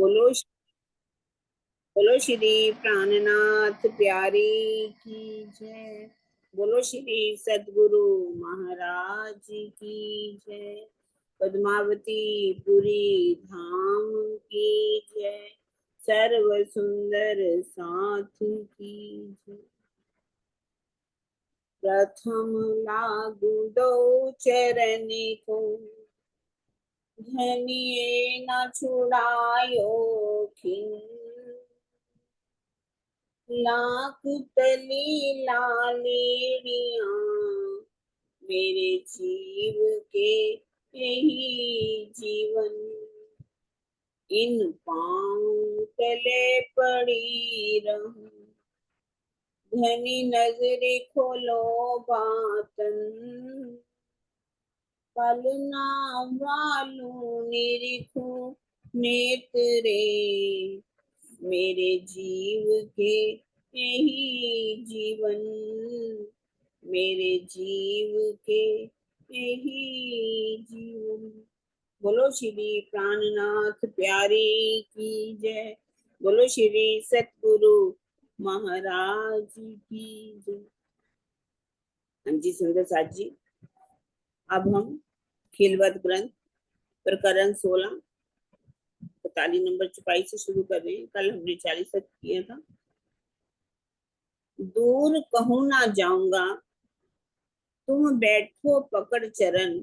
बोलो बोलो श्री प्राणनाथ प्यारी की जय। बोलो श्री सद्गुरु महाराज की जय। पद्मावती पुरी धाम की जय। सर्व सुंदर साथ की जय। प्रथम लागू दो चरण को, धनिये न छुड़ायो खिन। लाख तली लालेड़िया, मेरे जीव के यही जीवन। इन पाँव तले पड़ी रहूं, धनी नजरे खोलो बातन। पल ना वालू निरिखूं नेत्रे, मेरे जीव के यही जीवन। मेरे जीव के यही जीवन। बोलो श्री प्राणनाथ प्यारे की जय। बोलो श्री सतगुरु महाराज की जय। हाँ जी सुंदर साथ जी, अब हम खिलवत ग्रंथ प्रकरण 16 45 नंबर चुपाई से शुरू कर रहे हैं। कल हमने 40 तक किया था। दूर कहूं ना जाऊंगा, तुम बैठो पकड़ चरण।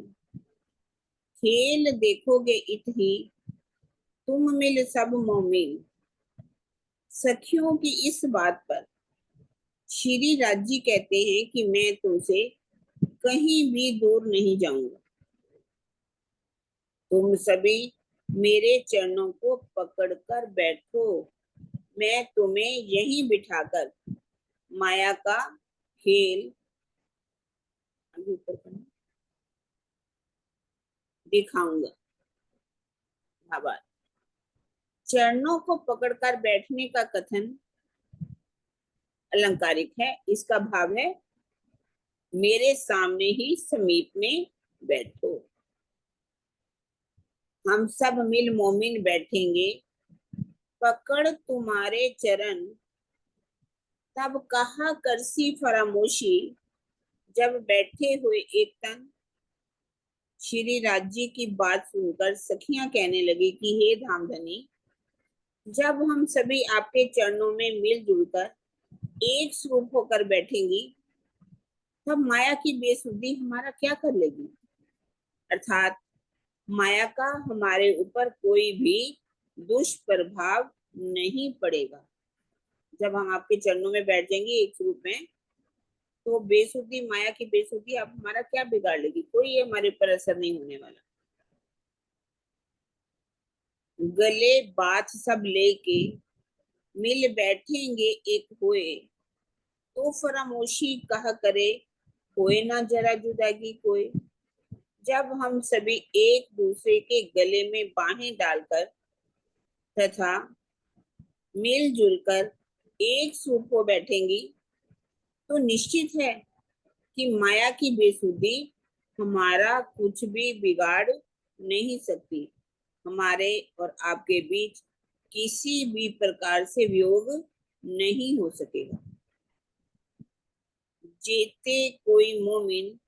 खेल देखोगे इत ही, तुम मिल सब मोमिन। सखियों की इस बात पर श्री राज जी कहते हैं कि मैं तुमसे कहीं भी दूर नहीं जाऊंगा। तुम सभी मेरे चरणों को पकड़कर बैठो। मैं तुम्हें यहीं बिठाकर माया का खेल दिखाऊंगा। भावार्थ, चरणों को पकड़कर बैठने का कथन अलंकारिक है। इसका भाव है मेरे सामने ही समीप में बैठो। हम सब मिल मोमिन बैठेंगे, पकड़ तुम्हारे चरण। तब कहा करसी फरामोशी, जब बैठे हुए एक तन। श्री राज जी की बात सुनकर सखियां कहने लगी कि हे धामधनी, जब हम सभी आपके चरणों में मिलजुल कर एक स्वरूप होकर बैठेंगी, तब माया की बेसुधी हमारा क्या कर लेगी। अर्थात माया का हमारे ऊपर कोई भी दुष्प्रभाव नहीं पड़ेगा। जब हम आपके चरणों में बैठ जाएंगे एक स्वरूप में, तो बेसुधी, माया की बेसुधी अब हमारा क्या बिगाड़ लेगी। कोई हमारे ऊपर असर नहीं होने वाला। गले बात सब लेके मिल बैठेंगे एक हुए, तो फरामोशी कहा करे कोई ना जरा जुदागी कोई। जब हम सभी एक दूसरे के गले में बाहें डालकर तथा मिलजुल कर एक सूप हो बैठेंगी, तो निश्चित है कि माया की बेसुधी हमारा कुछ भी बिगाड़ नहीं सकती। हमारे और आपके बीच किसी भी प्रकार से वियोग नहीं हो सकेगा। जेते कोई मोमिन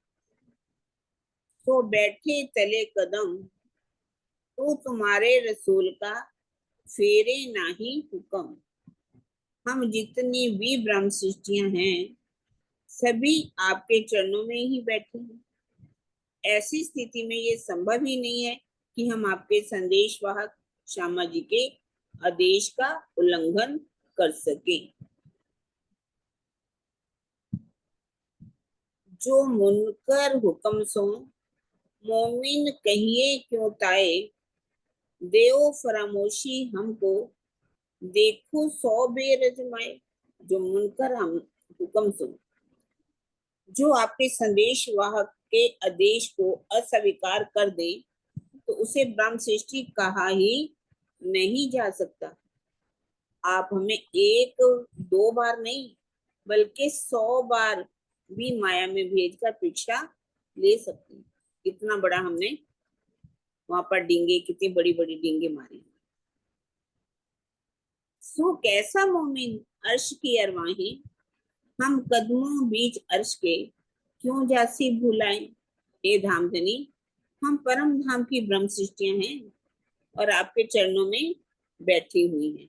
तो बैठे तले कदम, तो तुम्हारे रसूल का फेरे नाही हुक्म। हम जितनी भी ब्रह्म सृष्टियां हैं, सभी आपके चरणों में ही बैठे हैं। ऐसी स्थिति में ये संभव ही नहीं है कि हम आपके संदेशवाहक श्यामा जी के आदेश का उल्लंघन कर सके। जो मुनकर हुक्म सो, मोमिन कहिए क्यों ताए। देव फरामोशी हमको, देखो 100 बेर अजमाए। जो मुनकर हम हुक्म सुन, जो आपके संदेश वाहक के आदेश को अस्वीकार कर दे, तो उसे ब्रह्म सृष्टि कहा ही नहीं जा सकता। आप हमें एक दो बार नहीं, बल्कि 100 बार भी माया में भेजकर परीक्षा ले सकते हैं। इतना बड़ा हमने वहां पर डींगे, कितनी बड़ी बड़ी डींगे मारी। सो कैसा मोमिन अर्श की अरवाहें, हम कदमों बीच अर्श के क्यों जासी भुलाएं। हे धामधनी, हम परम धाम की ब्रह्म सृष्टियां हैं और आपके चरणों में बैठी हुई हैं।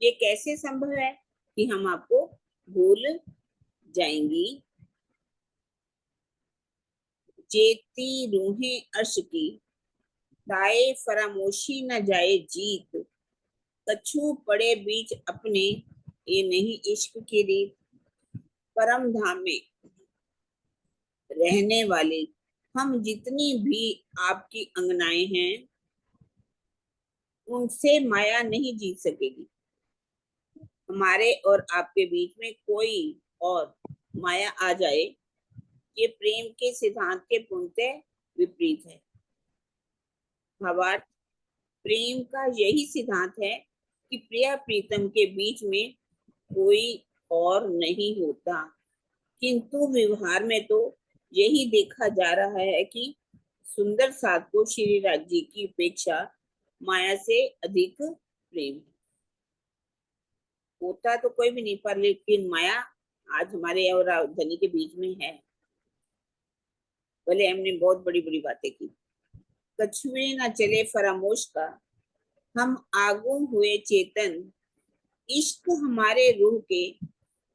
ये कैसे संभव है कि हम आपको भूल जाएंगी। जेती रूहें अर्श की, दाए फरामोशी न जाए जीत। कछु पड़े बीच अपने, ये नहीं इश्क की रीत। परम धाम में रहने वाले हम जितनी भी आपकी अंगनाएं हैं, उनसे माया नहीं जीत सकेगी। हमारे और आपके बीच में कोई और माया आ जाए, ये प्रेम के सिद्धांत के पूर्णतः विपरीत है। भावार्थ, प्रेम का यही सिद्धांत है कि प्रिया प्रीतम के बीच में कोई और नहीं होता, किंतु व्यवहार में तो यही देखा जा रहा है कि सुंदर साध को श्री राज जी की उपेक्षा माया से अधिक प्रेम होता तो कोई भी नहीं, पर लेकिन माया आज हमारे और धनी के बीच में है। भले हमने बहुत बड़ी बड़ी बातें की। कछुए न चले फरामोश का, हम आगू हुए चेतन। इश्क हमारे रूह के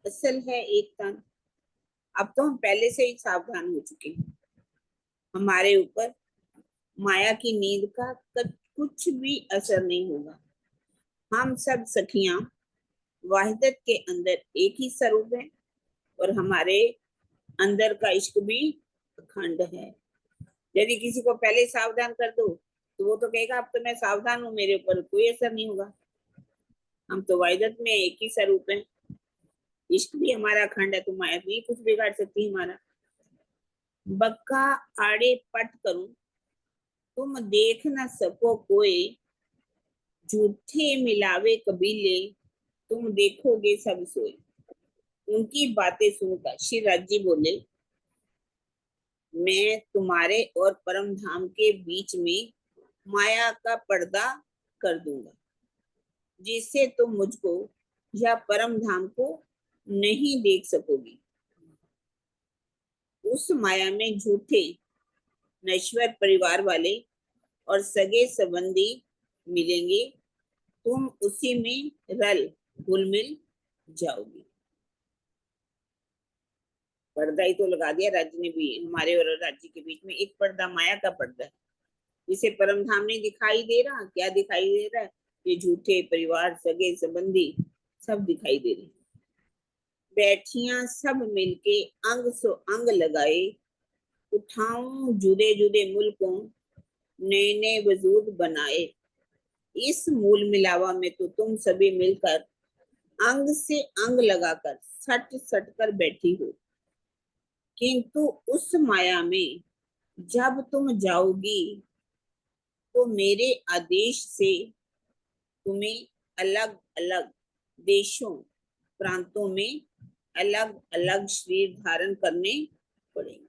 असल है एक तन। अब तो हम पहले से ही सावधान हो चुके हैं। हमारे ऊपर माया की नींद का कुछ भी असर नहीं होगा। हम सब सखियां वाहिदत के अंदर एक ही स्वरूप है और हमारे अंदर का इश्क भी अखंड है। यदि किसी को पहले सावधान कर दो तो वो तो कहेगा अब तो मैं सावधान हूं, मेरे ऊपर कोई असर नहीं होगा। हम तो वाहिदत में एक ही स्वरूप है। इश्क भी हमारा अखंड है, तो माया नहीं कुछ बिगाड़ सकती हमारा। बक्का आड़े पट करूं, तुम देख न सको कोई। झूठे मिलावे कबीले, तुम देखोगे सब सोए। उनकी बातें सुनकर श्री राज जी बोले, मैं तुम्हारे और परम धाम के बीच में माया का पर्दा कर दूंगा, जिससे तुम मुझको या परम धाम को नहीं देख सकोगी। उस माया में झूठे नश्वर परिवार वाले और सगे संबंधी मिलेंगे, तुम उसी में रल घुल मिल जाओगी। पर्दा ही तो लगा दिया राज्य ने भी। हमारे और राज्य के बीच में एक पर्दा, माया का पर्दा है, जिसे परम धाम नहीं दिखाई दे रहा। क्या दिखाई दे रहा है? ये झूठे परिवार, सगे संबंधी सब दिखाई दे रहे। बैठिया सब मिलके अंग सो अंग लगाए, उठाऊं जुदे जुदे मुल्कों, नए नए वजूद बनाए। इस मूल मिलावा में तो तुम सभी मिलकर अंग से अंग लगाकर सट सट कर बैठी हो, किंतु उस माया में जब तुम जाओगी तो मेरे आदेश से तुम्हें अलग अलग देशों प्रांतों में अलग अलग शरीर धारण करने पड़ेंगे।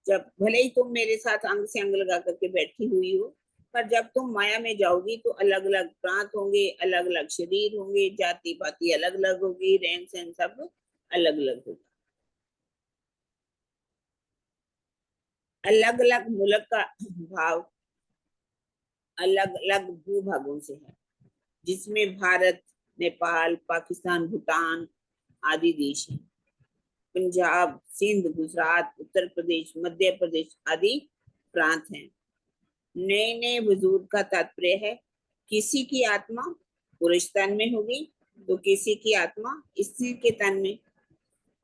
जब भले ही तुम मेरे साथ अंग से अंग लगा करके बैठी हुई हो, पर जब तुम माया में जाओगी तो अलग अलग प्रांत होंगे, अलग अलग शरीर होंगे, जाति पाति अलग अलग होगी, रहन सहन सब अलग अलग होगा। अलग अलग मुल्क का भाव अलग अलग भूभागों से है, जिसमें भारत, नेपाल, पाकिस्तान, भूटान आदि देश हैं। पंजाब, सिंध, गुजरात, उत्तर प्रदेश, मध्य प्रदेश आदि प्रांत हैं। नए नए वजूद का तात्पर्य है किसी की आत्मा पुरुष तन में होगी तो किसी की आत्मा स्त्री के तन में,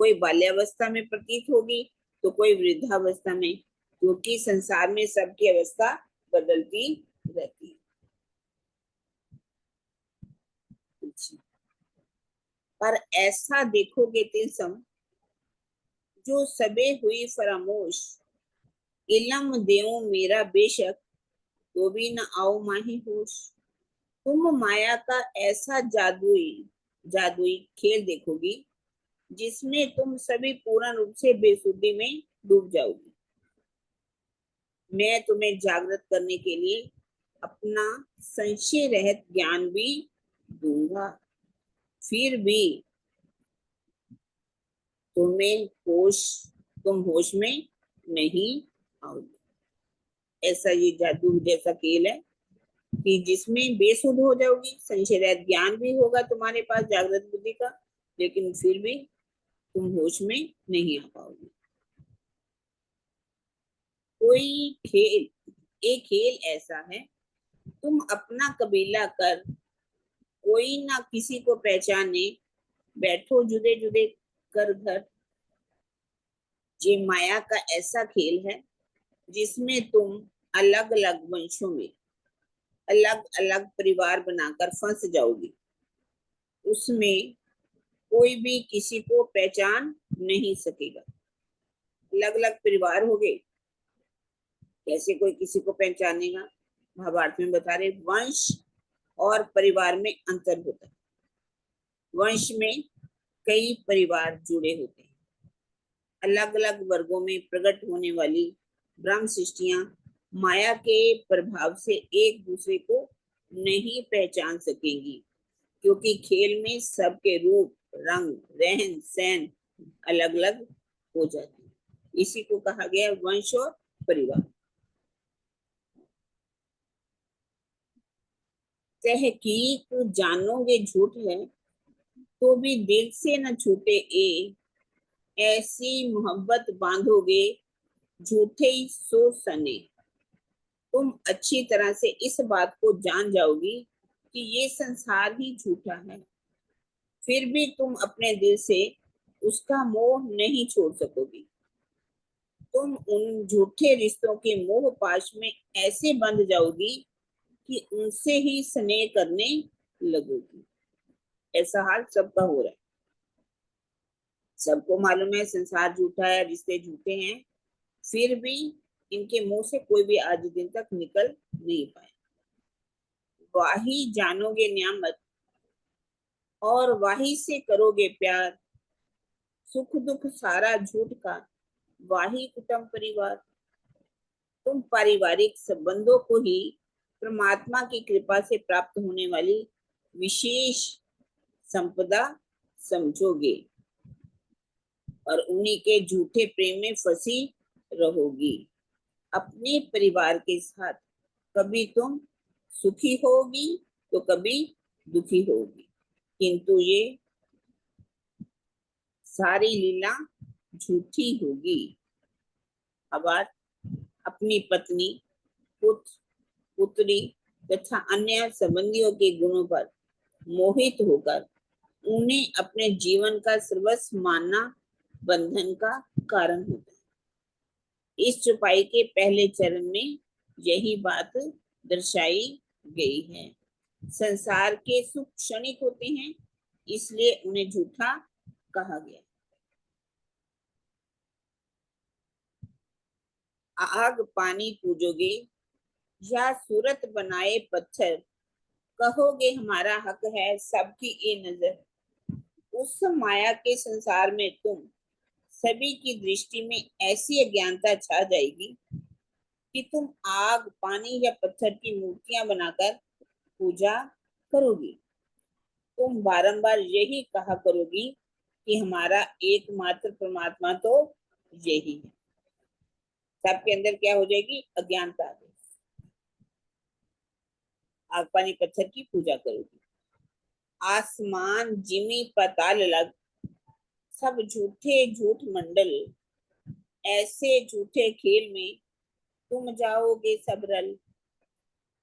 कोई बाल्यावस्था में प्रतीत होगी तो कोई वृद्धावस्था में, क्योंकि संसार में सबकी अवस्था बदलती रहती है। पर ऐसा देखोगे तिलसम, जो सबे हुई फरामोश। इलम देओ मेरा बेशक, तो भी न आओ माही होश। तुम माया का ऐसा जादुई जादुई खेल देखोगी जिसमें तुम सभी पूर्ण रूप से बेसुधी में डूब जाओगी। मैं तुम्हें जागृत करने के लिए अपना संशय रहित ज्ञान भी दूंगा, फिर भी तुम होश में नहीं आओगे। ऐसा ये जादू जैसा खेल है कि जिसमें बेसुध हो जाओगी, संशय रहित ज्ञान भी होगा तुम्हारे पास जागृत बुद्धि का, लेकिन फिर भी तुम होश में नहीं आ पाओगे। कोई खेल, एक खेल ऐसा है, तुम अपना कबीला कर कोई ना किसी को पहचाने, बैठो जुदे जुदे कर घर। ये माया का ऐसा खेल है जिसमें तुम अलग अलग वंशों में अलग अलग परिवार बनाकर फंस जाओगी। उसमें कोई भी किसी को पहचान नहीं सकेगा। अलग अलग परिवार हो गए, कैसे कोई किसी को पहचानेगा? महाभारत में बता रहे वंश और परिवार में अंतर होता है। वंश में कई परिवार जुड़े होते हैं। अलग अलग वर्गों में प्रकट होने वाली ब्रह्म सृष्टियां माया के प्रभाव से एक दूसरे को नहीं पहचान सकेंगी, क्योंकि खेल में सबके रूप, रंग, रहन सहन अलग अलग हो जाते हैं। इसी को कहा गया वंश और परिवार। तहकीक जानोगे झूठ है तो भी दिल से न छूटे, ऐसी मोहब्बत बांधोगे झूठे ही सो सने। तुम अच्छी तरह से इस बात को जान जाओगी कि ये संसार ही झूठा है, फिर भी तुम अपने दिल से उसका मोह नहीं छोड़ सकोगी। तुम उन झूठे रिश्तों के मोह पाश में ऐसे बंध जाओगी कि उनसे ही स्नेह करने लगोगी। ऐसा हाल सबका हो रहा है। सबको मालूम है संसार झूठा है, रिश्ते झूठे हैं, फिर भी इनके मुंह से कोई भी आज दिन तक निकल नहीं पाया। वाही जानोगे नियामत और वाही से करोगे प्यार, सुख दुख सारा झूठ का वाही कुटुंब परिवार। तुम पारिवारिक संबंधों को ही परमात्मा की कृपा से प्राप्त होने वाली विशेष संपदा समझोगे और उन्हीं के झूठे प्रेम में फंसी रहोगी। अपने परिवार के साथ कभी तुम सुखी होगी तो कभी दुखी होगी, किंतु ये सारी लीला झूठी होगी। अब अपनी पत्नी, पुत्र, पुत्री तथा अन्य संबंधियों के गुणों पर मोहित होकर उन्हें अपने जीवन का सर्वस्व मानना बंधन का कारण होता है। इस चौपाई के पहले चरण में यही बात दर्शाई गई है। संसार के सुख क्षणिक होते हैं, इसलिए उन्हें झूठा कहा गया। आग पानी पूजोगे या सूरत बनाए पत्थर, कहोगे हमारा हक है सबकी ये नजर। उस माया के संसार में तुम सभी की दृष्टि में ऐसी अज्ञानता छा जाएगी कि तुम आग पानी या पत्थर की मूर्तियां बनाकर पूजा करोगी। तुम बारंबार यही कहा करोगी कि हमारा एकमात्र परमात्मा तो यही है। सबके अंदर क्या हो जाएगी? अज्ञानता आ जाएगी। आग पानी पत्थर की पूजा करोगी। आसमान जिमी पताल लग, सब झूठे झूठ मंडल, ऐसे झूठे खेल में तुम जाओगे सब रल।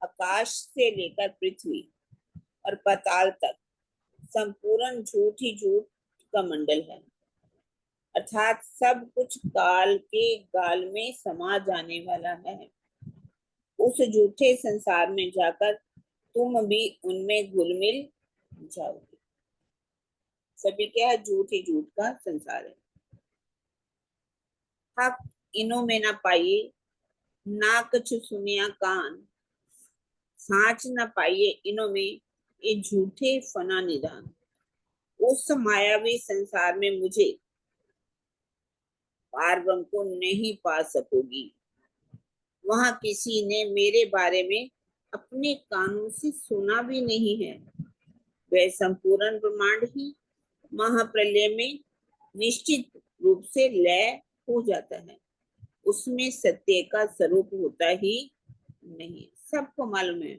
आकाश से लेकर पृथ्वी और पाताल तक संपूर्ण झूठ ही झूठ का मंडल है, अर्थात सब कुछ काल के गाल में समा जाने वाला है। उस झूठे संसार में जाकर तुम भी उनमें घुल मिल जाओगे। सभी क्या है? झूठ ही झूठ का संसार है। हक इनो में ना पाइए, ना कुछ सुनिया कान, साच न पाइए इनो में ये झूठे फना निदान। उस मायावी संसार में मुझे पार ब्रह्म को नहीं पा सकोगी। वहां किसी ने मेरे बारे में अपने कानों से सुना भी नहीं है, वह संपूर्ण ब्रह्मांड ही महाप्रलय में निश्चित रूप से लय हो जाता है। उसमें सत्य का स्वरूप होता ही नहीं। सबको मालूम है,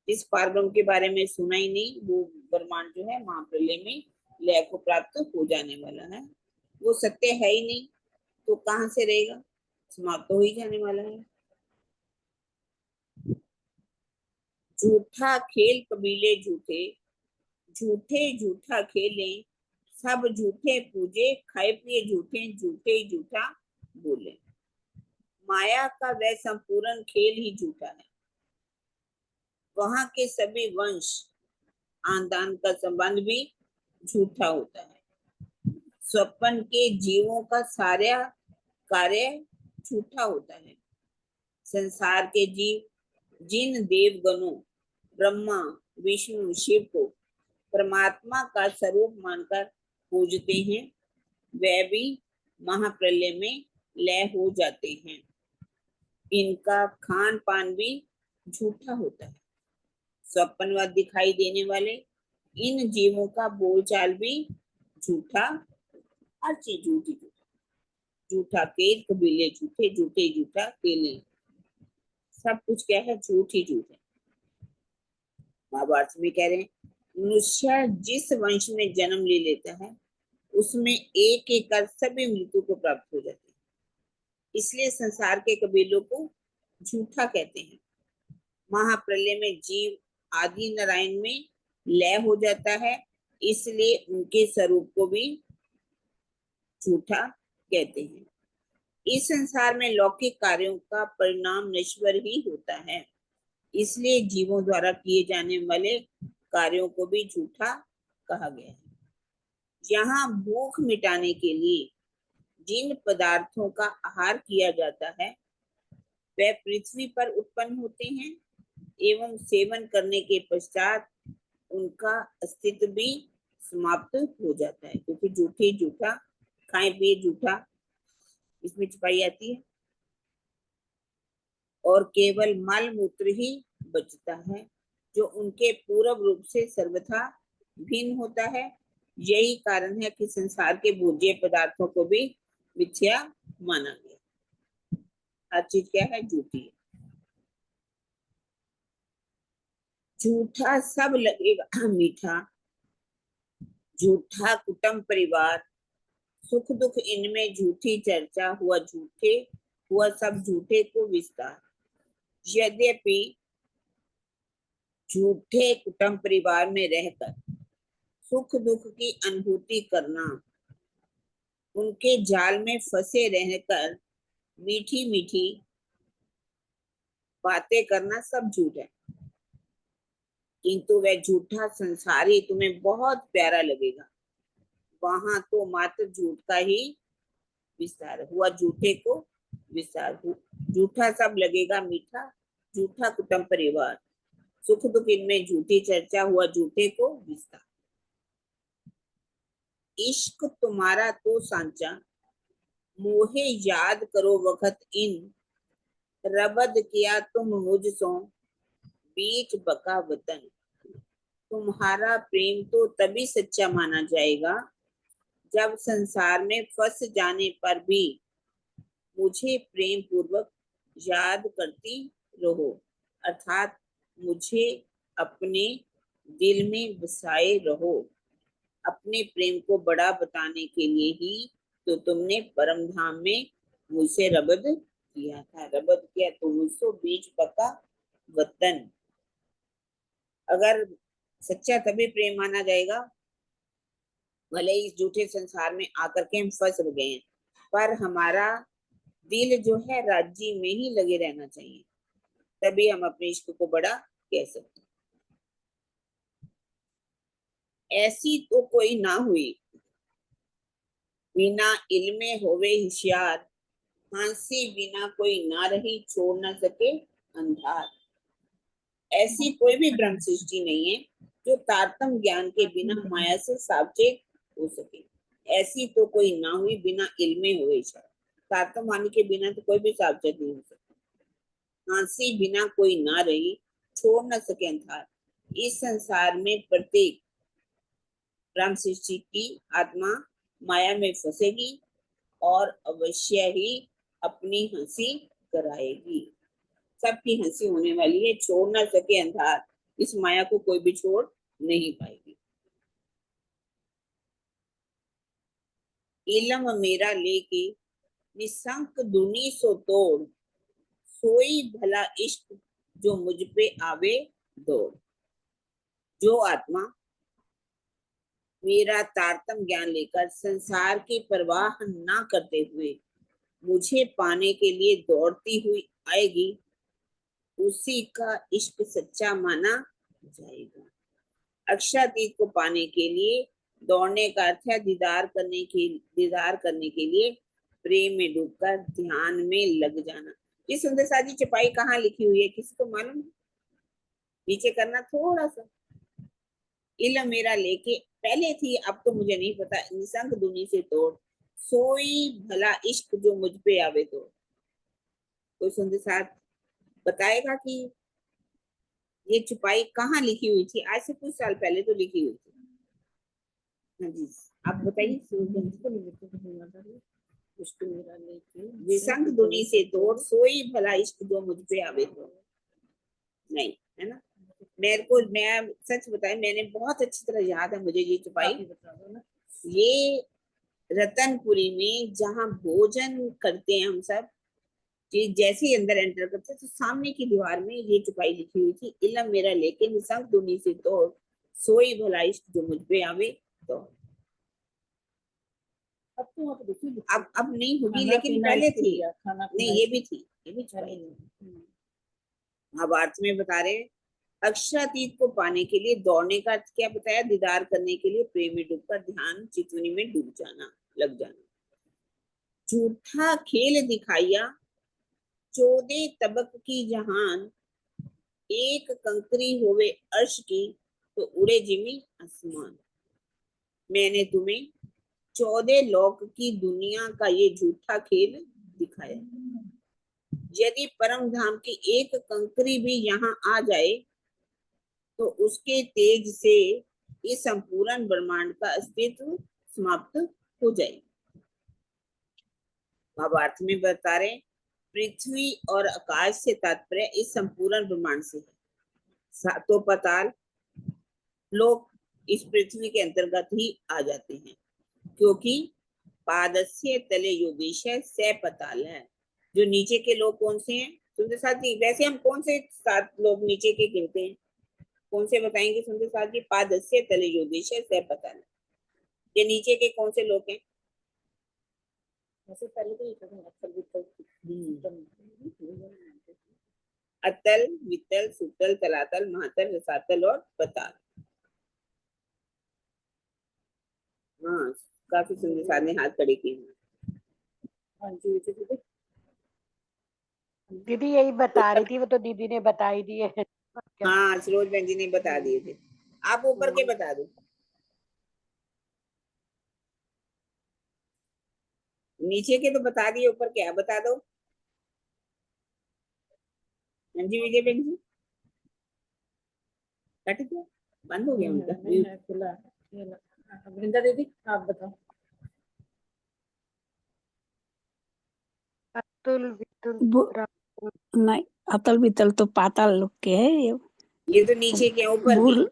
जिस पारब्रह्म के बारे में सुना ही नहीं, वो ब्रह्मांड जो है महाप्रलय में लय को प्राप्त हो जाने वाला है। वो सत्य है ही नहीं, तो कहाँ से रहेगा, समाप्त हो ही जाने वाला है। झूठा खेल कबीले झूठे, झूठे झूठा खेले, सब झूठे पूजे, खाए पिए झूठे, झूठे ही झूठा बोले। माया का वह संपूर्ण खेल ही झूठा है। वहां के सभी वंश आंदान का संबंध भी झूठा होता है। स्वप्न के जीवों का सारा कार्य झूठा होता है। संसार के जीव जिन देवगणों ब्रह्मा विष्णु शिव को परमात्मा का स्वरूप मानकर पूजते हैं, वे भी महाप्रलय में लय हो जाते हैं। इनका खान पान भी झूठा होता है। स्वप्नवत दिखाई देने वाले इन जीवों का बोलचाल भी झूठा, हर चीज झूठी। झूठा केल कबीले झूठे, झूठे झूठा केले, सब कुछ क्या है, झूठ ही झूठ है। महाभारत में कह रहे हैं, मनुष्य जिस वंश में जन्म ले लेता है, उसमें एक एक कर सभी मृत्यु को प्राप्त हो जाते हैं। इसलिए संसार के कबीलों को झूठा कहते हैं। महाप्रलय में जीव आदि नारायण में लय हो जाता है, इसलिए उनके स्वरूप को भी झूठा कहते हैं। इस संसार में लौकिक कार्यों का परिणाम नश्वर ही होता है, इसलिए जीवों द्वारा किए जाने वाले कार्यों को भी झूठा कहा गया है। यहाँ भूख मिटाने के लिए जिन पदार्थों का आहार किया जाता है, वे पृथ्वी पर उत्पन्न होते हैं एवं सेवन करने के पश्चात उनका अस्तित्व भी समाप्त हो जाता है, क्योंकि झूठे झूठा खाए पिए झूठा इसमें छिपाई आती है, और केवल मल मूत्र ही बचता है, जो उनके पूर्व रूप से सर्वथा भिन्न होता है। यही कारण है कि संसार के भोज्य पदार्थों को भी मिथ्या माना गया। हर चीज क्या है, झूठी है। झूठा सब लगेगा मीठा, झूठा कुटुंब परिवार, सुख दुख इनमें झूठी चर्चा, हुआ झूठे, हुआ सब झूठे को विस्तार। यद्यपि झूठे कुटुंब परिवार में रहकर सुख दुख की अनुभूति करना, उनके जाल में फंसे रहकर मीठी मीठी बातें करना सब झूठ है, किंतु वह झूठा संसारी तुम्हें बहुत प्यारा लगेगा। वहां तो मात्र झूठ का ही विस्तार हुआ, झूठे को विस्तार। झूठा सब लगेगा मीठा, झूठा कुटुंब परिवार, सुख दुख इनमें झूठी चर्चा, हुआ झूठे को विस्तार। इश्क तुम्हारा तो सांचा, मोहे याद करो वक्त इन, रबद किया तुम मुझसो, बीच बका वतन। तुम्हारा प्रेम तो तभी सच्चा माना जाएगा जब संसार में फंस जाने पर भी मुझे प्रेम पूर्वक याद करती रहो, अर्थात मुझे अपने दिल में बसाए रहो। अपने प्रेम को बड़ा बताने के लिए ही तो तुमने परम धाम में मुझसे रबद किया था। रबद किया तो मुझसे बीच पका वतन। अगर सच्चा तभी प्रेम माना जाएगा, भले इस झूठे संसार में आकर के हम फंस गए हैं, पर हमारा दिल जो है राज्य में ही लगे रहना चाहिए, तभी हम अपने इश्क को बड़ा कह सकते हैं। ऐसी तो कोई ना हुई, बिना इल्मे होवे होशियार, फांसी बिना कोई ना रही, छोड़ ना सके अंधार। ऐसी कोई भी ब्रह्म सृष्टि नहीं है जो तारतम ज्ञान के बिना माया से सावचेत हो सके। ऐसी तो कोई ना हुई बिना इल्मे होवे होशियार, तारतम वाणी के बिना तो कोई भी सावचेत नहीं हो सकता। हंसी बिना कोई ना रही, छोड़ न सके अंधार। इस संसार में प्रत्येक राम सृष्टि की आत्मा माया में फंसेगी और अवश्य ही अपनी हंसी कराएगी। सबकी हंसी होने वाली है, छोड़ ना सके अंधार। इस माया को कोई भी छोड़ नहीं पाएगी। इलम मेरा लेके निसंक दुनी सो तोड़, सोई भला इश्क जो मुझ पे आवे दौड़। जो आत्मा मेरा तारतम ज्ञान लेकर संसार की परवाह ना करते हुए मुझे पाने के लिए दौड़ती हुई आएगी, उसी का इश्क सच्चा माना जाएगा। अक्षरातीत को पाने के लिए दौड़ने का अर्थ है दीदार करने के लिए प्रेम में डूबकर ध्यान में लग जाना। ये सुंदर साजी चौपाई कहाँ लिखी हुई है, किसी को मालूम है? नीचे करना थोड़ा सा। इल्म मेरा लेके पहले थी, अब तो मुझे नहीं पता। निसंग दुनी से तोड़, सोई भला इश्क जो मुझ पे आवे तो। कोई सुंदर साथ बताएगा कि ये चुपाई कहाँ लिखी हुई थी? आज से कुछ साल पहले तो लिखी हुई थी। हाँ जी, आप बताइए। निसंग दुनी से तोड़, सोई भला इश्क जो मुझ पे आवे तो। नहीं है ना? मेरे को, मैं सच बताए, मैंने बहुत अच्छी तरह याद है मुझे ये चुपाई। ये रतनपुरी में जहाँ भोजन करते हैं हम सब, जैसे ही अंदर एंटर करते तो सामने की दीवार में ये चुपाई लिखी हुई थी, इलम मेरा लेके निसंग दुनी से तोड़, सोई भला इश्क जो मुझ पे आवे तो। अब तो वहाँ पे देखिए, अब नहीं होगी, लेकिन पहले थी। नहीं, ये भी थी, ये भी चुपाई थी। महाभारत में बता रहे हैं, अक्षरातीत को पाने के लिए दौड़ने का अर्थ क्या बताया? दीदार करने के लिए प्रेम में डूबकर ध्यान चितवनी में डूब जाना, लग जाना। झूठा खेल दिखाया 14 तबक की जहान, एक कंकरी होवे अर्श की तो उड़े जिमी आसमान। मैंने तुम्हें 14 लोक की दुनिया का ये झूठा खेल दिखाया। यदि परम धाम की एक कंकरी भी यहाँ आ जाए तो उसके तेज से इस संपूर्ण ब्रह्मांड का अस्तित्व समाप्त हो जाए। महाभारत में बता रहे, पृथ्वी और आकाश से तात्पर्य इस संपूर्ण ब्रह्मांड से है। सातों पाताल लोग इस पृथ्वी के अंतर्गत ही आ जाते हैं, क्योंकि पादस्य तले योगेश से पाताल है। जो नीचे के लोग कौन से हैं सुंदर साथी? वैसे हम कौन से 7 लोग नीचे के गिनते हैं? कौन से बताएंगे सुंदर साथी? पादस्य तले योगेश से पाताल, ये नीचे के कौन से लोग हैं? पहले तो अतल, वितल, सुतल, तलातल, महातल, रसातल और पताल। हाँ, काफी सुंदर साथ ने हाथ खड़े किए। दीदी यही बता रही थी, वो तो दीदी ने बता ही दिए। हाँ, सरोज बहन जी ने बता दिए थे, आप ऊपर के बता दो। नीचे के तो बता दिए, ऊपर क्या बता दो। हाँ जी विजय बहन जी, कट गया, बंद हो गया उनका। वृंदा दीदी आप बताओ। अतुल वितुल नहीं, अतल वितल तो पाताल लोक के है। ये तो नीचे के, ऊपर की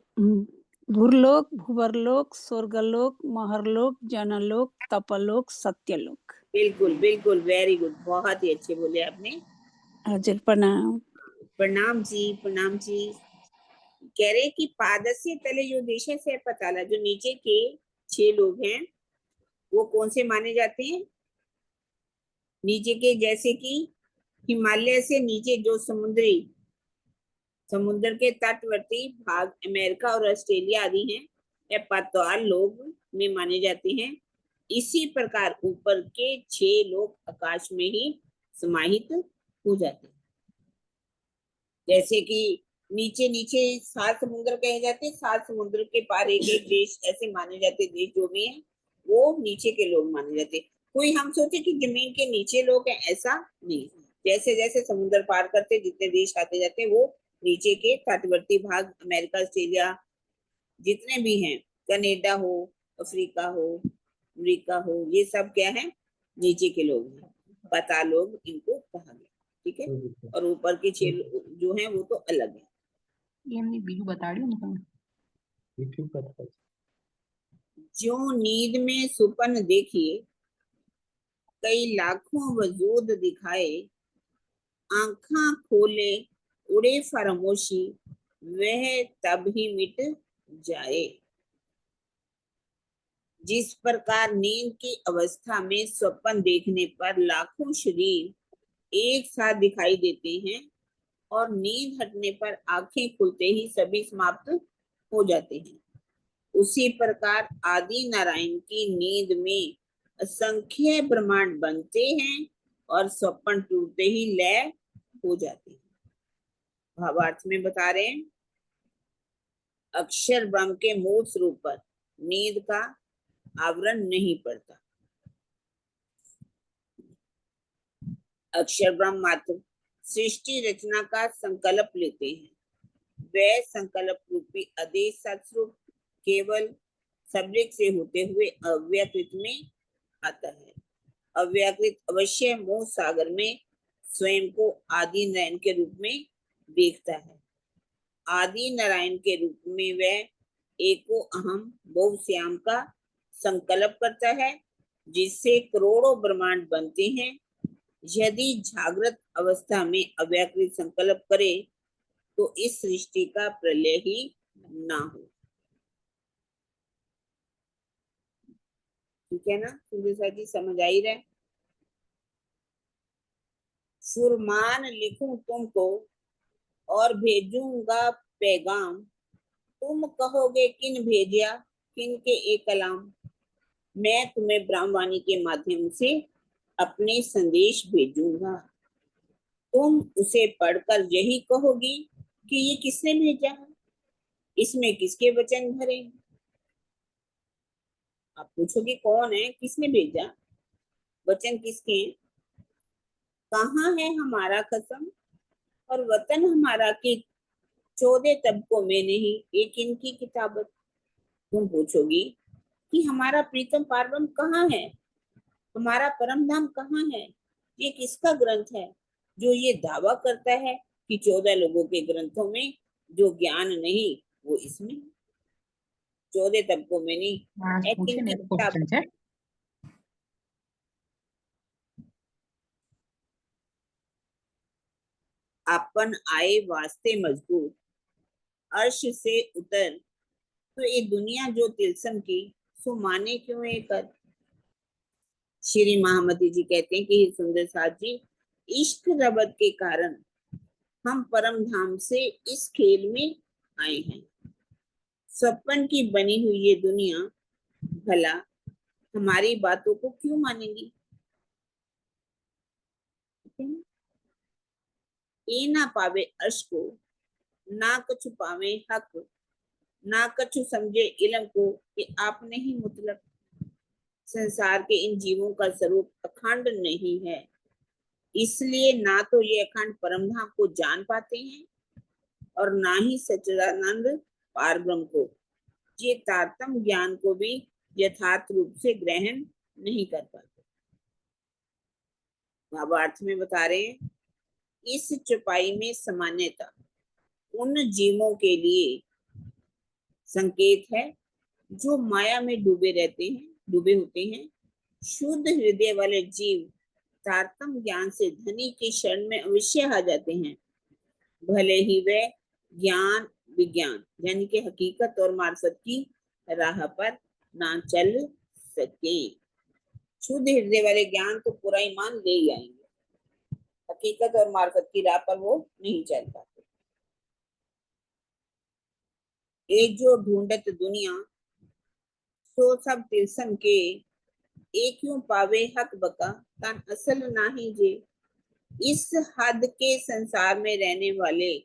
भूरलोक, भूवरलोक, स्वर्गलोक, महरलोक, जनलोक, तपलोक, सत्यलोक। बिल्कुल बिल्कुल, वेरी गुड, बहुत ही अच्छे बोले आपने। हाजिर प्रणाम। प्रणाम जी, प्रणाम जी। कह रहे कि पादस्य तले जो देश से पताला, जो नीचे के 6 लोग हैं वो कौन से माने जाते हैं? नीचे के, जैसे कि हिमालय से नीचे जो समुद्र के तटवर्ती भाग अमेरिका और ऑस्ट्रेलिया आदि हैं, ये पाताल लोग में माने जाते हैं। इसी प्रकार ऊपर के 6 लोग आकाश में ही समाहित हो जाते हैं। जैसे कि नीचे नीचे 7 समुद्र कहे जाते हैं, 7 समुद्र के पार एक एक देश ऐसे माने जाते, देश जो भी है वो नीचे के लोग माने जाते। कोई हम सोचे कि जमीन के नीचे लोग हैं, ऐसा नहीं है। जैसे जैसे समुद्र पार करते, जितने देश आते जाते, वो नीचे के तटवर्ती भाग, अमेरिका, ऑस्ट्रेलिया, जितने भी हैं, कनाडा हो, अफ्रीका हो, अमेरिका हो, ये सब क्या है, नीचे के लोग हैं, पाताल लोग इनको कहा गया। ठीक है, और ऊपर के 6 जो हैं वो तो अलग है। ये हमने बीजू बता रही हूँ जो नींद में सुपन देखिए, कई लाखों वजूद दिखाए, आंखा खोले उड़े फरमोशी, वह तब ही मिट जाए। जिस प्रकार नींद की अवस्था में स्वप्न देखने पर लाखों शरीर एक साथ दिखाई देते हैं और नींद हटने पर आंखें खुलते ही सभी समाप्त हो जाते हैं, उसी प्रकार आदि नारायण की नींद में असंख्य ब्रह्मांड बनते हैं और स्वप्न टूटते ही लय हो जाते हैं। भावार्थ में बता रहे हैं, अक्षर ब्रह्म के मूल स्वरूप पर नींद का आवरण नहीं पड़ता। अक्षर ब्रह्म मात्र सृष्टि रचना का संकल्प लेते हैं, वह संकल्प रूपी आदेश सत्स्वरूप केवल सब्जेक्ट से होते हुए अव्याकृत में आता है। अव्याकृत अवश्य मोह सागर में स्वयं को आदि नारायण के रूप में देखता है। आदि नारायण के रूप में वह एको अहम बहुश्याम का संकल्प करता है, जिससे करोड़ों ब्रह्मांड बनते हैं। यदि जागृत अवस्था में अव्याकृत संकल्प करे तो इस सृष्टि का प्रलय ही ना हो। ठीक है ना सुंदर जी, समझ आई रहे? फुरमान लिखूं तुमको और भेजूंगा पैगाम, तुम कहोगे किन भेजा किन के एक कलाम। मैं तुम्हें ब्रह्मवाणी के माध्यम से अपने संदेश भेजूंगा, तुम उसे पढ़कर यही कहोगी कि ये किसने भेजा है, इसमें किसके वचन भरे। आप पूछोगे कौन है, किसने भेजा, वचन किसके हैं, कहाँ है हमारा कसम और वतन हमारा कि 14 तबकों में नहीं, एक इनकी किताबत। तुम पूछोगी कि हमारा प्रीतम पारब्रह्म कहाँ है, हमारा परम धाम कहाँ है, ये किसका ग्रंथ है जो ये दावा करता है कि 14 लोगों के ग्रंथों में जो ज्ञान नहीं वो इसमें, 14 तबकों में नहीं, एक इनकी किताब। अपन आए वास्ते मजबूत, अर्श से उतर, तो ये दुनिया जो तिलसम की, सो माने क्यों ये कर। श्री महामती जी कहते हैं कि सुंदर साथ जी, इश्क रबत के कारण हम परम धाम से इस खेल में आए हैं। सपन की बनी हुई ये दुनिया भला हमारी बातों को क्यों मानेगी। ये ना पावे अर्श को, ना कुछ पावे हक, ना कछु समझे इलम को कि आपने ही मुतलक। संसार के इन जीवों का स्वरूप अखंड नहीं है, इसलिए ना तो ये अखंड परमधाम को जान पाते हैं और ना ही सच्चिदानंद पारब्रह्म को, ये तारतम ज्ञान को भी यथार्थ रूप से ग्रहण नहीं कर पाते। भावार्थ में बता रहे हैं, इस चुपाई में सामान्यता उन जीवों के लिए संकेत है जो माया में डूबे होते हैं। शुद्ध हृदय वाले जीव तारतम ज्ञान से धनी के शरण में अवश्य आ जाते हैं, भले ही वे ज्ञान विज्ञान यानी कि हकीकत और मार्फत की राह पर ना चल सके। शुद्ध हृदय वाले ज्ञान तो पूरा ईमान ले ही आएंगे, हकीकत और मार्फत की राह पर वो नहीं चल पाते। एक जो ढूंढत दुनिया सो सब तिलसम के, एक यूं पावे हक बका तन असल नाही जे। इस हद के संसार में रहने वाले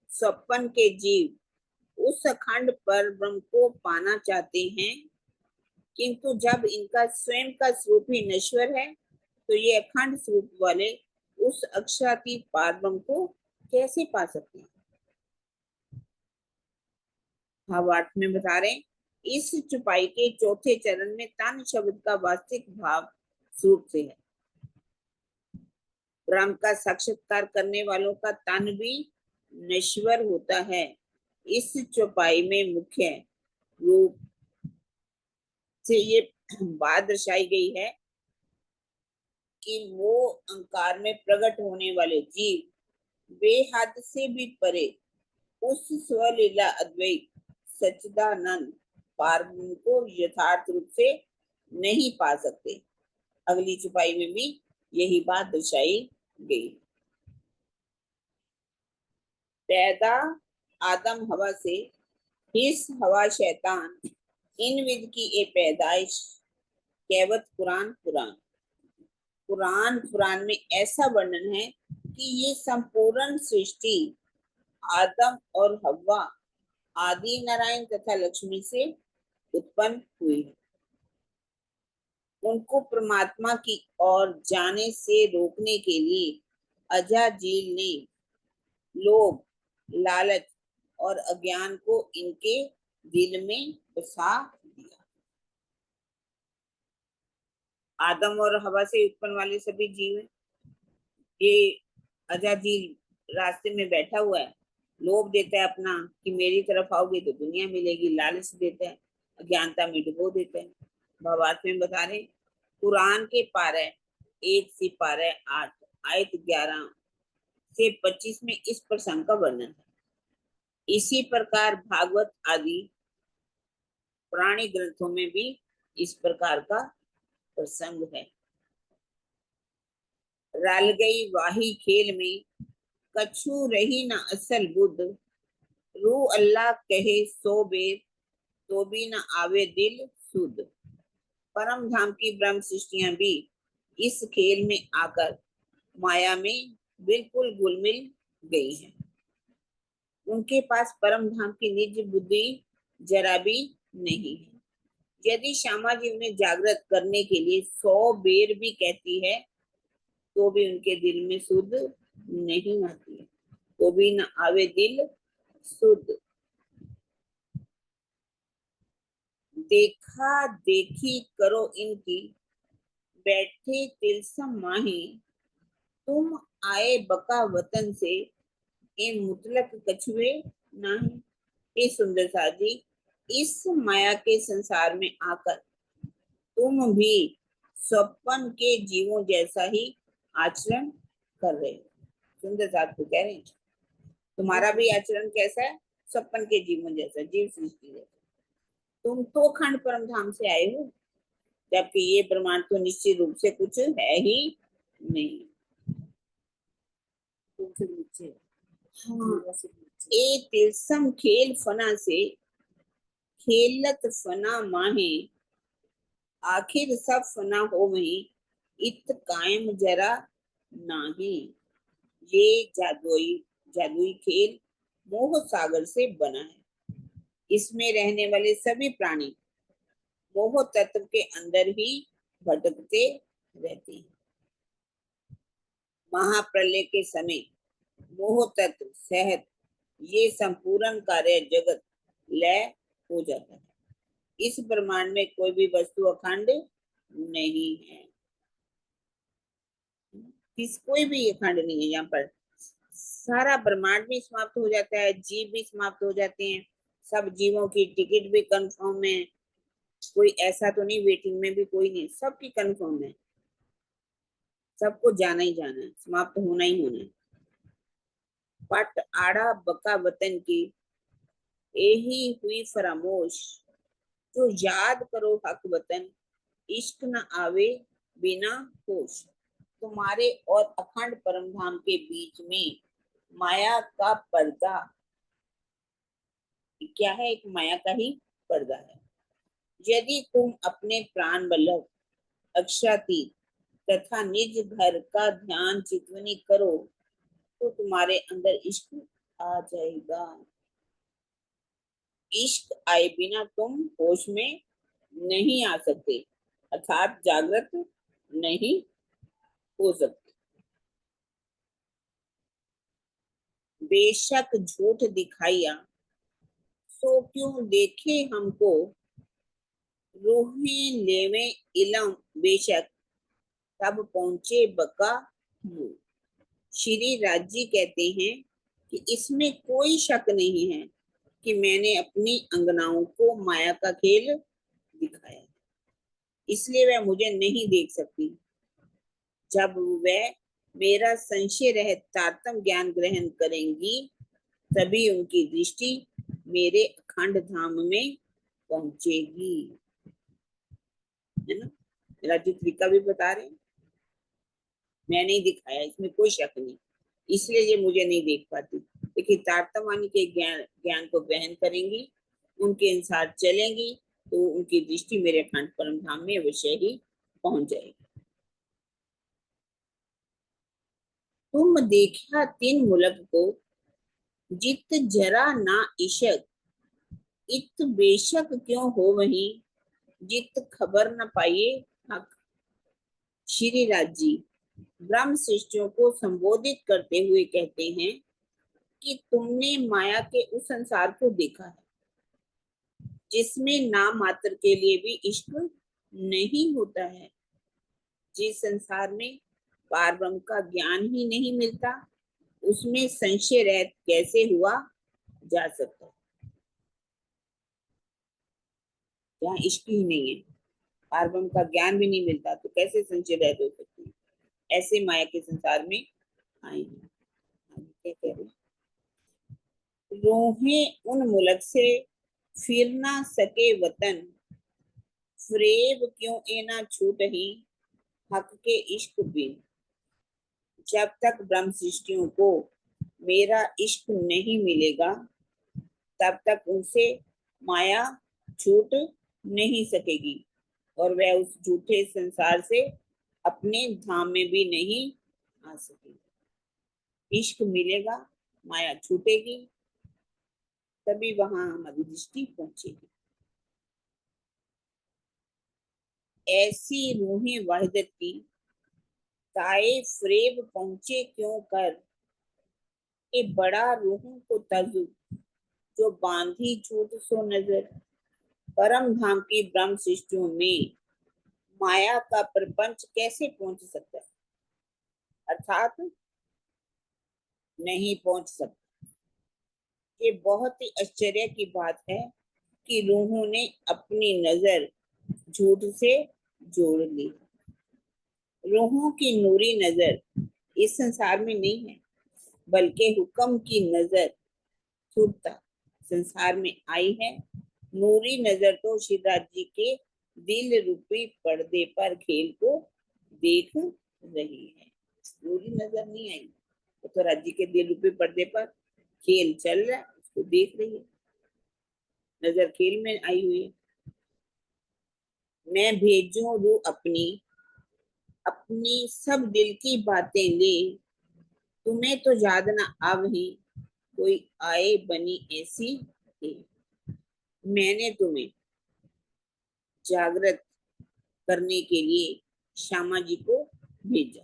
स्वप्न के जीव उस अखंड पर ब्रह्म को पाना चाहते हैं, किंतु जब इनका स्वयं का स्वरूप ही नश्वर है तो ये अखंड स्वरूप वाले उस अक्षरातीत पारब्रह्म को कैसे पा सकते हैं? भावार्थ में बता रहे हैं, इस चुपाई के चौथे चरण में तन शब्द का वास्तविक भाव स्वरूप से है। ब्रह्म का साक्षात्कार करने वालों का तन भी नश्वर होता है। इस चौपाई में मुख्य रूप से ये बात दर्शाई गई है कि वो अहंकार में प्रकट होने वाले जीव बेहद से भी परे उस स्वलीला अद्वैत सच्चिदानंद पारब्रह्म को यथार्थ रूप से नहीं पा सकते। अगली चुपाई में भी यही बात दर्शाई गई। पैदा आदम हवा से, हिस हवा शैतान, इन विद की ये पैदाइश कैवत पुराण में ऐसा वर्णन है कि ये संपूर्ण सृष्टि आदम और हव्वा आदि नारायण तथा लक्ष्मी से उत्पन्न हुई है। उनको परमात्मा की ओर जाने से रोकने के लिए अजाजील ने लोभ, लालच और अज्ञान को इनके दिल में बसा दिया। आदम और हवा से उत्पन्न वाले सभी जीव हैं। ये अजाजील रास्ते में बैठा हुआ है, लोभ देता है अपना कि मेरी तरफ आओगे तो दुनिया मिलेगी, लालच देता है, अज्ञानता में डुबो देता है। भावार्थ में बता रहे, कुरान के पारे 1 से पारे 8 आयत 11 से 25 में इस प्रसंग का वर्णन है। इसी प्रकार भागवत आदि पुरानी ग्रंथों में भी इस प्रकार का प्रसंग है। रल गई वाही खेल में कछु रही न असल बुद्ध, रू अल्लाह कहे सो बेर तो भी न आवे दिल सुध। परम धाम की ब्रह्म सृष्टियां भी इस खेल में आकर माया में बिल्कुल घुल-मिल गई हैं। उनके पास परम धाम की निज बुद्धि जरा भी नहीं है। यदि श्यामा जी उन्हें जागृत करने के लिए 100 बेर भी कहती है तो भी उनके दिल में सुध नहीं आती है, तो भी न आवे दिल सुध। देखा देखी करो इनकी, बैठे तिलसम माही, तुम आए बका वतन से, ये मुतलक कछुए नहीं। ये सुंदर सा जी, इस माया के संसार में आकर तुम भी स्वप्न के जीवों जैसा ही आचरण कर रहे हो। सुंदर साथ को कह रहे हैं तुम्हारा भी आचरण कैसा है? स्वप्न के जीवों जैसा, जीव सृष्टि जैसा। तुम तो खंड परम धाम से आए हो, जबकि ये ब्रह्मांड तो निश्चित रूप से कुछ है ही नहीं। तुमसे नीचे हाँ, ए तिलसम खेल फना से, खेलत फना माहे, आखिर सब फना हो वही, इत कायम जरा नाही। ये जादुई खेल मोह सागर से बना है। इसमें रहने वाले सभी प्राणी मोह तत्व के अंदर ही भटकते रहते हैं। महाप्रलय के समय मोह तत्व सहित ये संपूर्ण कार्य जगत लय हो जाता है। इस ब्रह्मांड में कोई भी वस्तु अखंड नहीं है, कोई भी अखंड नहीं है। यहाँ पर सारा ब्रह्मांड भी समाप्त हो जाता है, जीव भी समाप्त हो जाते हैं, सब जीवों की टिकट भी कंफर्म है। कोई ऐसा तो नहीं वेटिंग में भी कोई नहीं, सबकी कंफर्म है, सबको जाना ही जाना है, समाप्त होना ही होना है। पट आड़ा बका वतन की, यही हुई फरामोश, जो याद करो हक वतन, इश्क न आवे बिना होश। तुम्हारे और अखंड परम धाम के बीच में माया का पर्दा क्या है? एक माया का ही पर्दा है। यदि तुम अपने प्राण वल्लभ अक्षरातीत तथा निज घर का ध्यान चितवनी करो तो तुम्हारे अंदर इश्क आ जाएगा। इश्क आए बिना तुम होश में नहीं आ सकते, अर्थात जागृत नहीं हो सकते। बेशक झूठ दिखाइया, सो क्यों देखे हमको, रूहें लेवे इलम बेशक, तब पहुंचे बका मुंह। श्री राज जी कहते हैं कि इसमें कोई शक नहीं है कि मैंने अपनी अंगनाओं को माया का खेल दिखाया, इसलिए वह मुझे नहीं देख सकती। जब वह मेरा संशय रहित तारतम ज्ञान ग्रहण करेंगी, तभी उनकी दृष्टि मेरे अखंड धाम में पहुंचेगी। है ना, राजू त्रिका भी बता रहे हैं, मैं नहीं दिखाया, इसमें कोई शक नहीं, इसलिए ये मुझे नहीं देख पाती। देखिए, तारतम्य के ज्ञान को ग्रहण करेंगी, उनके अनुसार चलेंगी, तो उनकी दृष्टि मेरे अखंड परम धाम में अवश्य ही पहुंच जाएगी। तुम देखा तीन मुलक को, जित जरा ना इशक, इत बेशक क्यों हो वही, जित खबर न पाइए हक। श्री राज जी ब्रह्म शिष्यों को संबोधित करते हुए कहते हैं कि तुमने माया के उस संसार को देखा है जिसमें नाम मात्र के लिए भी इश्क नहीं होता है, जिस संसार में पार ब्रह्म का ज्ञान ही नहीं मिलता, उसमें संशय रहित कैसे हुआ जा सकता है, जहाँ इश्क ही नहीं है, पार ब्रह्म का ज्ञान भी नहीं मिलता, तो कैसे संशय रहित हो सकती है। ऐसे माया के संसार में आए हैं। क्या कह रहे हैं, रूहें उन मुल्क से फिर ना सके वतन, फरेब क्यों एना छूट ही, हक के इश्क बिन। जब तक ब्रह्म सृष्टियों को मेरा इश्क नहीं मिलेगा, तब तक उनसे माया छूट नहीं सकेगी, और वह उस झूठे संसार से अपने धाम में भी नहीं आ सकेगी। इश्क मिलेगा, माया छूटेगी, तभी वहां हमारी दृष्टि पहुंचेगी। ऐसी रूहें वहदत की, ताए फरेब पहुंचे क्यों कर, के बड़ा रूहों को तजु, जो बांधी झूठ सो नजर। परम धाम की ब्रह्म सृष्टियों में माया का प्रपंच कैसे पहुंच सकता है, अर्थात नहीं पहुंच सकता। ये बहुत ही आश्चर्य की बात है कि रूहों ने अपनी नजर झूठ से जोड़ ली। रूहों की नूरी नजर इस संसार में नहीं है, बल्कि हुक्म की नजर छूटता संसार में आई है। नूरी नजर तो शिवराज जी के दिल रूपी पर्दे पर खेल को देख रही है। नूरी नजर नहीं आई, तो राज जी के दिल रूपी पर्दे पर खेल चल रहा है, उसको देख रही है, नजर खेल में आई हुई है। मैं भेजूं रू अपनी, अपनी सब दिल की बातें ले, तुम्हें तो याद ना आवही, कोई आए बनी ऐसी है। मैंने तुम्हें जागृत करने के लिए श्यामा जी को भेजा।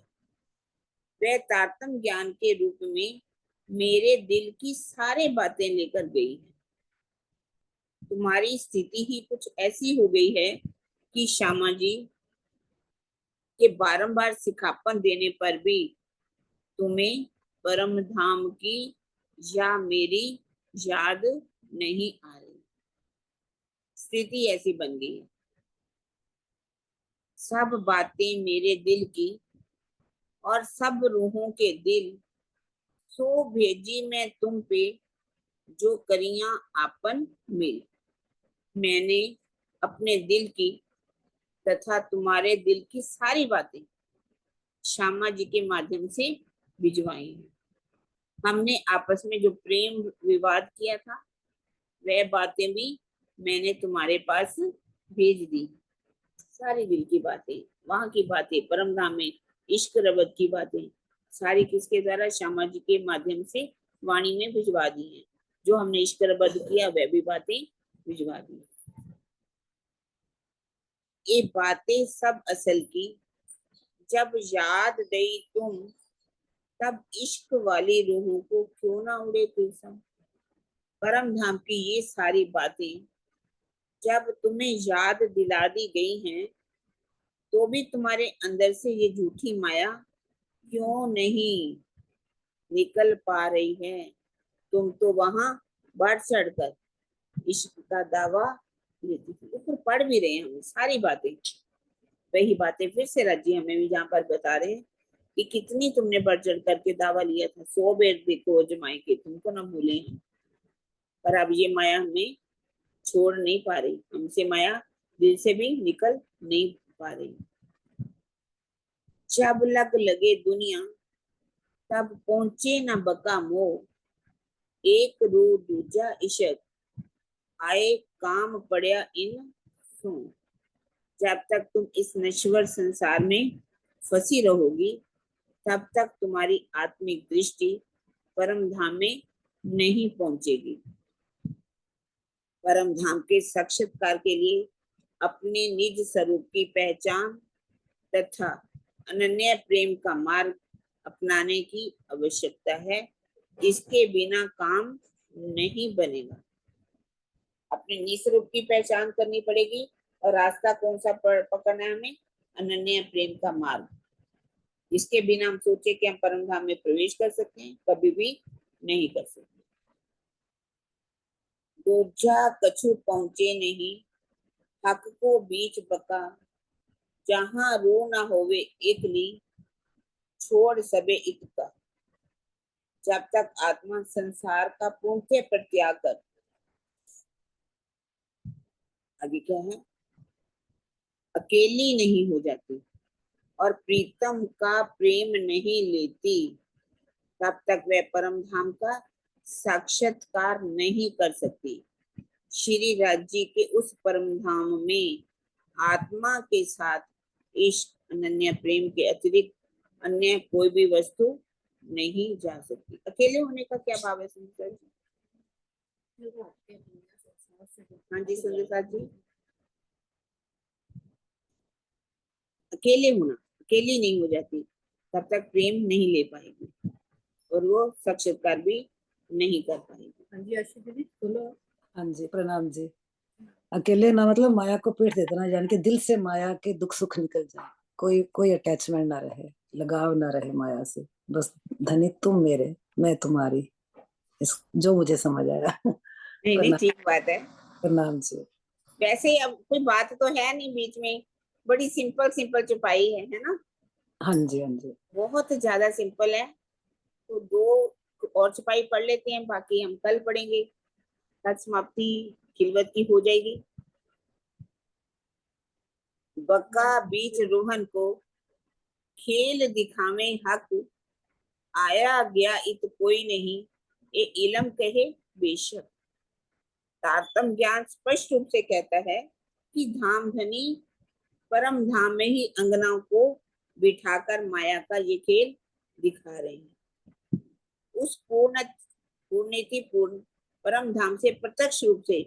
वह तारतम ज्ञान के रूप में मेरे दिल की सारी बातें लेकर गई है। तुम्हारी स्थिति ही कुछ ऐसी हो गई है कि श्यामा जी के बारंबार सिखापन देने पर भी तुम्हें परम धाम की या मेरी याद नहीं आ रही। स्थिति ऐसी बन गई है। सब बातें मेरे दिल की और सब रूहों के दिल, सो भेजी मैं तुम पे, जो करिया आपन मिल। मैंने अपने दिल की तथा तुम्हारे दिल की सारी बातें श्यामा जी के माध्यम से भिजवाई हैं। हमने आपस में जो प्रेम विवाद किया था, वह बातें भी मैंने तुम्हारे पास भेज दी। सारी दिल की बातें, वहां की बातें, परम धाम में इश्क रबत की बातें, सारी किसके द्वारा, श्यामा जी के माध्यम से वाणी में भिजवा दी हैं। जो हमने इश्क रबत किया, वह भी बातें भिजवा दी। ये बातें सब असल की, जब याद दई तुम, तब इश्क वाली रूहों को क्यों ना उड़े तुलसा। परम धाम की ये सारी बातें जब तुम्हें याद दिला दी गई हैं, तो भी तुम्हारे अंदर से ये झूठी माया क्यों नहीं निकल पा रही है। तुम तो वहां बढ़ चढ़कर इश्क का दावा लेती थी। ऊपर पढ़ भी रहे हैं हम सारी बातें, वही बातें फिर से राजी हमें भी जहाँ पर बता रहे हैं कि कितनी तुमने बढ़ चढ़ करके दावा लिया था। 100 बेर देखो अजमाई के, तुमको ना भूले हैं। पर अब ये माया हमें छोड़ नहीं पा रही, हमसे माया दिल से भी निकल नहीं पा रही। जब लग लगे दुनिया तब पहुंचे न बका मोह। एक रू दूजा इश्क आए काम पड़या इन सो। जब तक तुम इस नश्वर संसार में फंसी रहोगी, तब तक तुम्हारी आत्मिक दृष्टि परम धाम में नहीं पहुंचेगी। परम धाम के साक्षात्कार के लिए अपने निज स्वरूप की पहचान तथा अनन्य प्रेम का मार्ग अपनाने की आवश्यकता है। इसके बिना काम नहीं बनेगा। अपने निज स्वरूप की पहचान करनी पड़ेगी। और रास्ता कौन सा पकड़ना है हमें? अनन्य प्रेम का मार्ग। इसके बिना हम सोचे कि हम परम धाम में प्रवेश कर सकते हैं, कभी भी नहीं कर सकते। दूजा कछु पहुंचे नहीं, हक को बीच बका। जहां रो ना होवे एकली, छोड़ सबे इत का। जब तक आत्मा संसार का पूर्णतः परित्याग कर, आगे क्या है, अकेली नहीं हो जाती और प्रीतम का प्रेम नहीं लेती, तब तक वह परम धाम का साक्षात्कार नहीं कर सकती। श्री राज जी के उस परम धाम में आत्मा के साथ इश्क अनन्य प्रेम के अतिरिक्त अन्य कोई भी वस्तु नहीं जा सकती। अकेले होने का क्या भाव है सुंदर जी? हाँ जी सुंदर साथ जी, अकेले होना, अकेली नहीं हो जाती, तब तक प्रेम नहीं ले पाएगी और वो साक्षात्कार भी नहीं कर पाएगी। हाँ जी आशी दीदी बोलो। हाँ जी प्रणाम जी। अकेले ना मतलब माया को पीठ दे देना, यानी कि दिल से माया के दुख सुख निकल जाए, कोई अटैचमेंट ना रहे, लगाव ना रहे माया से। बस धनी तुम मेरे, मैं तुम्हारी, इस जो मुझे समझ आया। नहीं नहीं ठीक बात है। प्रणाम जी। वैसे अब कोई बात तो है नहीं बीच में, बड़ी सिंपल सिंपल चुपाई है ना? हाँ जी हाँ जी। बहुत ज्यादा सिंपल है। तो 2 और चुपाई पढ़ लेते हैं, बाकी हम कल पढ़ेंगे। कल समाप्ति खिलवत की हो जाएगी। बका बीच रोहन को, खेल दिखावे हक। आया गया इत कोई नहीं, ये इलम कहे बेशक। तारतम ज्ञान स्पष्ट रूप से कहता है कि धाम धनी परम धाम में ही अंगनाओं को बिठाकर माया का ये खेल दिखा रहे हैं। उस पूर्णिति पूर्ण परम धाम से प्रत्यक्ष रूप से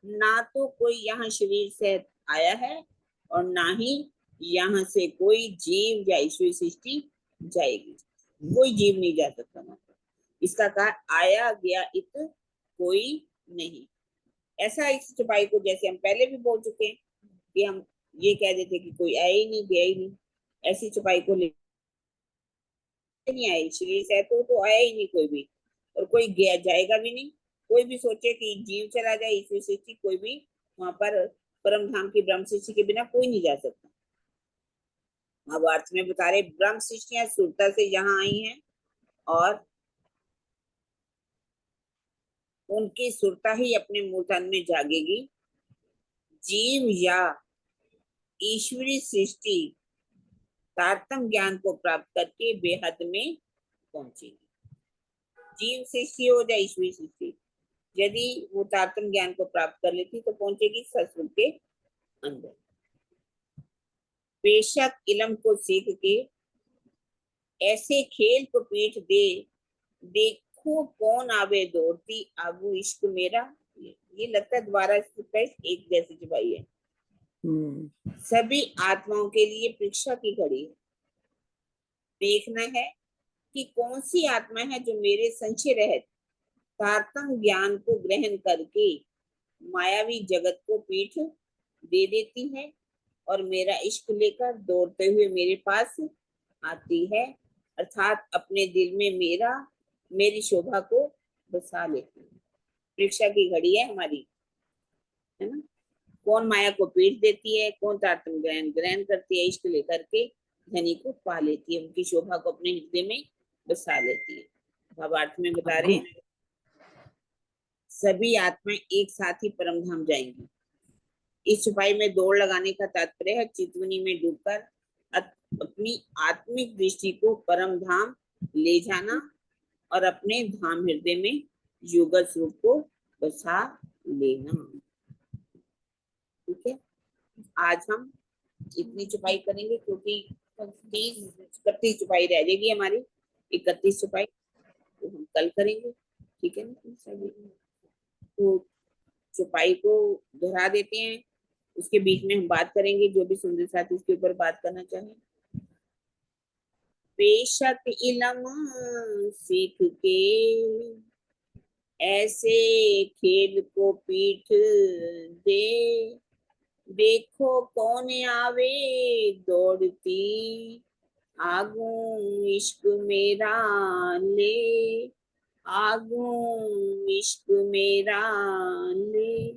ना तो कोई यहाँ शरीर से आया है और ना ही यहाँ से कोई जीव या ईश्वरी सृष्टि जाएगी। कोई जीव नहीं जा सकता। मतलब इसका कहा आया गया इत कोई नहीं। ऐसा इस चुपाई को जैसे हम पहले भी बोल चुके हैं कि हम ये कह देते कि कोई आया ही नहीं गया ही नहीं, ऐसी चुपाई को ले नहीं आई। शरीर से तो आया ही नहीं कोई भी, और कोई गया जाएगा भी नहीं। कोई भी सोचे कि जीव चला जाए ईश्वर सृष्टि, कोई भी वहां पर परम धाम की ब्रह्म सृष्टि के बिना कोई नहीं जा सकता। महाभारत में बता रहे ब्रह्म सृष्टियां सुरता से यहाँ आई हैं और उनकी सुरता ही अपने मूर्धन में जागेगी। जीव या ईश्वरी सृष्टि तारतम ज्ञान को प्राप्त करके बेहद में पहुंचेगी। जीव सृष्टि हो जाए ईश्वरी सृष्टि, यदि वो तारतम ज्ञान को प्राप्त कर लेती तो पहुंचेगी सत्संग के अंदर। बेशक इलम को सीख के ऐसे खेल को पीठ दे, देखो कौन आवे दौड़ती आगू इश्क मेरा। ये लगता है दोबारा एक जैसी चुपाई है। सभी आत्माओं के लिए परीक्षा की घड़ी है। देखना है कि कौन सी आत्मा है जो मेरे संशय रहित तारतम्य ज्ञान को ग्रहण करके मायावी जगत को पीठ दे देती है और मेरा इश्क लेकर दौड़ते हुए मेरे पास आती है, अर्थात अपने दिल में मेरी शोभा को बसा लेती है। परीक्षा की घड़ी है हमारी, है ना। कौन माया को पीठ देती है, कौन तारतम्य ग्रहण करती है, इश्क लेकर के धनी को पा लेती है, उनकी शोभा को अपने हृदय में बसा लेती है। भावार्थ में बता रहे हैं, सभी आत्माएं एक साथ ही परम धाम जाएंगी। इस छुपाई में दौड़ लगाने का तात्पर्य है चितवनी में डूबकर अपनी आत्मिक दृष्टि को परम धाम ले जाना और अपने धाम हृदय में युगल स्वरूप को बसा लेना। ठीक है, आज हम इतनी छुपाई करेंगे क्योंकि 31 छुपाई रह जाएगी हमारी। 31 छुपाई तो हम कल करेंगे, ठीक है ना। तो छुपाई को दोहरा देते हैं, उसके बीच में हम बात करेंगे, जो भी सुंदर साथी इसके ऊपर बात करना चाहे। बेशक इल्म सीख के ऐसे खेल को पीठ दे, देखो कौन आवे दौड़ती, आगू इश्क मेरा ले, आगू इश्क मेरा ले।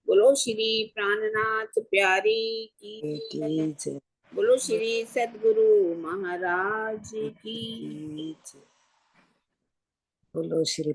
बोलो श्री प्राणनाथ प्यारे की जय। बोलो श्री सद्गुरु महाराज की। बोलो श्री